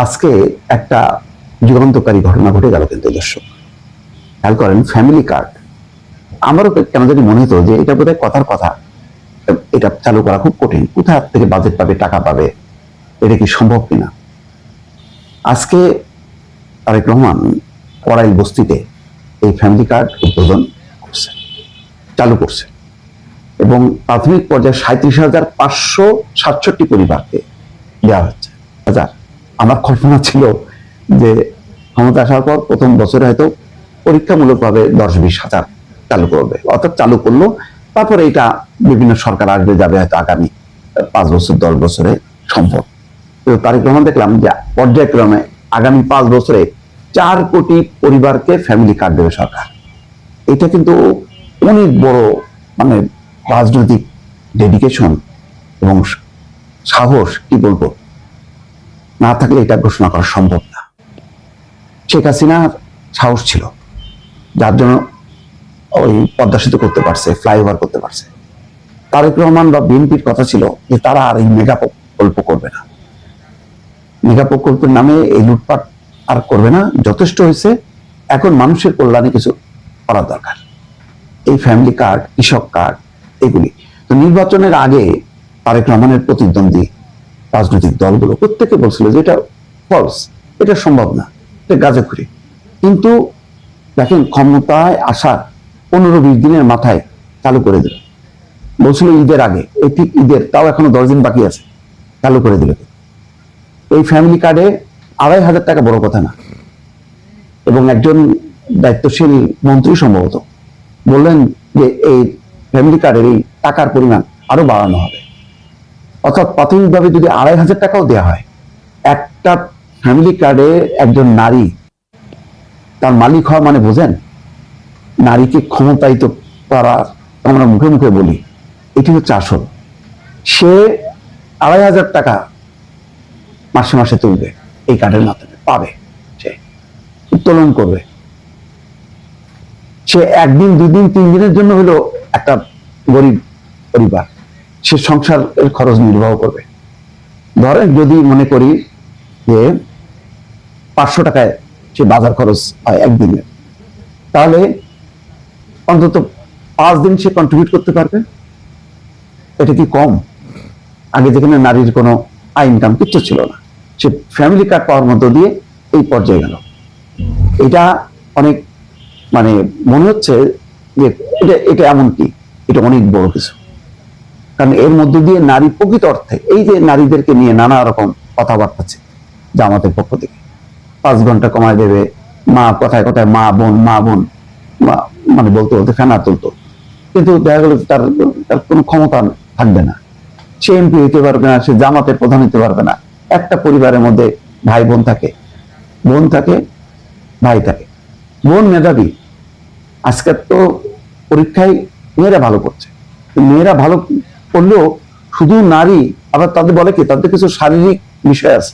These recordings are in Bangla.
আজকে একটা যুগান্তকারী ঘটনা ঘটে গেল কিন্তু দর্শক, খেয়াল করেন ফ্যামিলি কার্ড। আমারও কেন জানি মনে হতো যে এটা বোধহয় কথার কথা, এটা চালু করা খুব কঠিন, কোথা থেকে বাজেট পাবে, টাকা পাবে, এটা কি সম্ভব কিনা। আজকে তারেক রহমান কড়াইল বস্তিতে এই ফ্যামিলি কার্ড উদ্বোধন করছে, চালু করছে এবং প্রাথমিক পর্যায়ে 37,567 পরিবারকে দেওয়া হচ্ছে। আমার কল্পনা ছিল যে ক্ষমতা আসার পর প্রথম বছরে হয়তো পরীক্ষামূলকভাবে 10-20 হাজার চালু করবে, অর্থাৎ চালু করলো, তারপরে এটা বিভিন্ন সরকার আসবে যাবে, হয়তো আগামী 5 বছর 10 বছরে সম্ভব। তো তারেক রহমান দেখলাম যে পর্যায়ক্রমে আগামী 5 বছরে 4 কোটি পরিবারকে ফ্যামিলি কার্ড দেবে সরকার। এটা কিন্তু অনেক বড় মানে রাজনৈতিক ডেডিকেশন এবং সাহস, কি বলবো, না থাকলে এটা ঘোষণা করা সম্ভব না। শেখ হাসিনার সাহস ছিল, যার জন্য ওই পদ্মা সেতু করতে পারছে, ফ্লাইওভার করতে পারছে। তারেক রহমান বা বিএনপির কথা ছিল যে তারা আর এই মেগা প্রকল্প করবে না, মেগা প্রকল্পের নামে এই লুটপাট আর করবে না, যথেষ্ট হয়েছে। এখন মানুষের কল্যাণে কিছু করা দরকার। এই ফ্যামিলি কার্ড, কৃষক কার্ড, এগুলি তো নির্বাচনের আগে তারেক রহমানের প্রতিদ্বন্দ্বী রাজনৈতিক দলগুলো প্রত্যেকে বলছিল যে এটা ফলস, এটা সম্ভব না, এটা গাঁজাখুরি। কিন্তু দেখেন ক্ষমতায় আসার 15-20 দিনের মাথায় চালু করে দিল। বলছিল ঈদের আগে, এই ঠিক ঈদের, তাও এখনো 10 দিন বাকি আছে, চালু করে দিল। এই ফ্যামিলি কার্ডে 2,500 টাকা বড় কথা না, এবং একজন দায়িত্বশীল মন্ত্রী সম্ভবত বললেন যে এই ফ্যামিলি কার্ডের এই টাকার পরিমাণ আরো বাড়ানো হবে, অর্থাৎ প্রাথমিকভাবে যদি 2,500 টাকাও দেওয়া হয়, একটা ফ্যামিলি কার্ডে একজন নারী তার মালিক হওয়া মানে বোঝেন, নারীকে ক্ষমতায়িত করার, আমরা মুখে মুখে বলি, এটি হচ্ছে আসল। সে 2,500 টাকা মাসে মাসে তুলবে, এই কার্ডের মাধ্যমে পাবে, সে উত্তোলন করবে। সে 1 দিন 2 দিন 3 দিনের জন্য হলো একটা গরিব পরিবার, সে সংসারের খরচ নির্বাহ করবে। ধরেন যদি মনে করি যে 500 টাকায় সে বাজার খরচ হয় একদিনের, তাহলে অন্তত 5 দিন সে কন্ট্রিবিউট করতে পারবে। এটা কি কম? আগে যেখানে নারীর কোনো ইনকাম কিচ্ছু ছিল না, সে ফ্যামিলি কার্ড পাওয়ার মধ্য দিয়ে এই পর্যায়ে গেল। এটা অনেক মানে মনে হচ্ছে যে এটা এমন কি, এটা অনেক বড় কিছু। কারণ এর মধ্য দিয়ে নারী প্রকৃত অর্থে, এই যে নারীদেরকে নিয়ে নানা রকম কথাবার্তা আছে জামাতের পক্ষ থেকে, 5 ঘন্টা কমায় দেবে, মা কথায় কথায় মা বোন মানে বলতে বলতে ফেনা তুলতো, কিন্তু দেখা গেল তার কোনো ক্ষমতা থাকবে না, সে এমপি হইতে পারবে না, সে জামাতের প্রধান হইতে পারবে না। একটা পরিবারের মধ্যে ভাই বোন থাকে, বোন থাকে, ভাই থাকে, বোন মেধাবী। আজকের তো পরীক্ষায় মেয়েরা ভালো করছে, মেয়েরা ভালো করলেও শুধু নারী, আবার তাদের বলে কি, তাদের কিছু শারীরিক বিষয় আছে,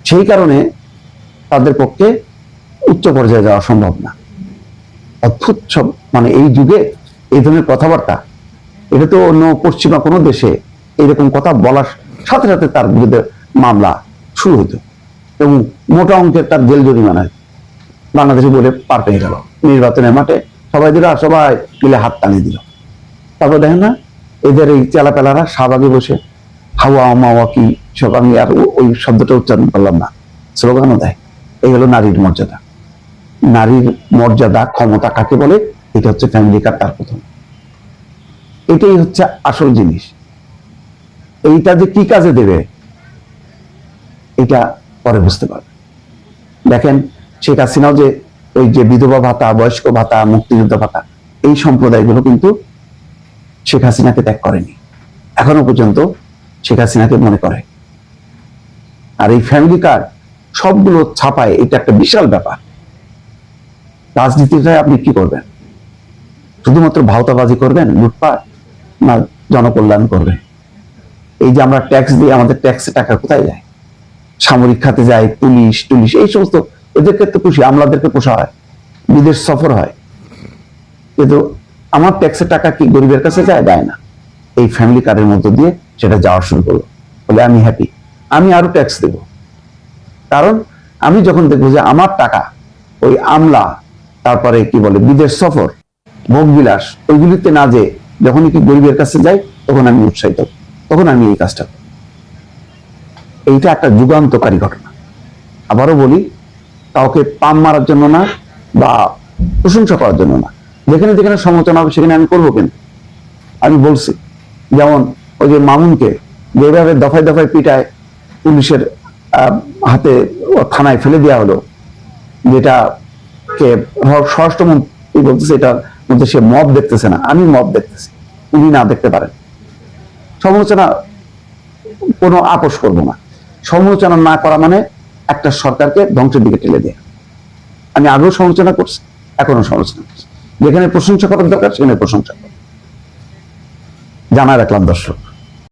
সেই কারণে তাদের পক্ষে উচ্চ পর্যায়ে যাওয়া সম্ভব না। অদ্ভুত সব, মানে এই যুগে এই ধরনের কথাবার্তা, এটা তো অন্য পশ্চিমা কোনো দেশে এইরকম কথা বলার সাথে সাথে তার বিরুদ্ধে মামলা শুরু হইতো এবং মোটা অঙ্কের তার জেল জরিমানা। বাংলাদেশে বলে পার পেয়ে গেল, নির্বাচনের মাঠে সবাই মিলে হাত টানিয়ে দিল। তারপর দেখেন না, এদের এই চেলাপেলারা শাহবাগে বসে হাওয়া মাওয়া কি সব, আমি আর ওই শব্দটা উচ্চারণ করলাম না, স্লোগানও দেয়। এই হলো নারীর মর্যাদা। নারীর মর্যাদা, ক্ষমতা কাকে বলে, এটা হচ্ছে ফ্যামিলি কার্ড তার প্রথম। এটাই হচ্ছে আসল জিনিস। এইটা যে কি কাজে দেবে, এটা পরে বুঝতে পারবে। দেখেন শেখ হাসিনাও যে ওই যে বিধবা ভাতা, বয়স্ক ভাতা, মুক্তিযোদ্ধা ভাতা, এই সম্প্রদায়গুলো কিন্তু শেখ হাসিনাকে ত্যাগ করেনি, এখনো পর্যন্ত শেখ হাসিনাকে মনে করে। আর এই ফ্যামিলি কার্ড সবগুলো ছাপায়, এটা একটা বিশাল ব্যাপার। রাজনীতিটা আপনি কি করবেন? শুধুমাত্র ভাওতাবাজি করবেন, লুটপাট, না জনকল্যাণ করবেন? এই যে আমরা ট্যাক্স দিই, আমাদের ট্যাক্সের টাকা কোথায় যায়? সামরিক খাতে যায়, পুলিশ এই সমস্ত, এদেরকে তো খুশি, আমলাদেরকে পোষা হয়, বিদেশ সফর হয়, কিন্তু আমার ট্যাক্সের টাকা কি গরিবের কাছে যায়? না। এই ফ্যামিলি কার্ডের মধ্য দিয়ে সেটা যাওয়া শুরু করলো, বলে আমি হ্যাপি, আমি আরো ট্যাক্স দেব। কারণ আমি যখন দেখবো যে আমার টাকা ওই আমলা, তারপরে কি বলে বিদেশ সফর, ভোগবিলাস, ওইগুলিতে না যে যখনই কি গরিবের কাছে যাই তখন আমি উৎসাহিত, তখন আমি এই কাজটা করি। এইটা একটা যুগান্তকারী ঘটনা। আবারও বলি, কাউকে পাম মারার জন্য না বা প্রশংসা করার জন্য না, যেখানে যেখানে সমালোচনা হবে সেখানে আমি করবো। কিন্তু আমি বলছি, যেমন ওই যে মামুনকে যেভাবে দফায় দফায় পিটায় পুলিশের হাতে থানায় ফেলে দেওয়া হলো, যেটা কে স্বরাষ্ট্রমন্ত্রী বলতেছে এটার মধ্যে সে মব দেখতেছে না, আমি মব দেখতেছি, উনি না দেখতে পারেন। সমালোচনা কোনো আপোষ করব না। সমালোচনা না করা মানে একটা সরকারকে ধ্বংসের দিকে ঠেলে দেয়া। আমি আগেও সমালোচনা করছি, এখনো সমালোচনা করছি। যেখানে প্রশংসা করার দরকার সেখানে প্রশংসা করব। জানা রাখলাম দর্শক।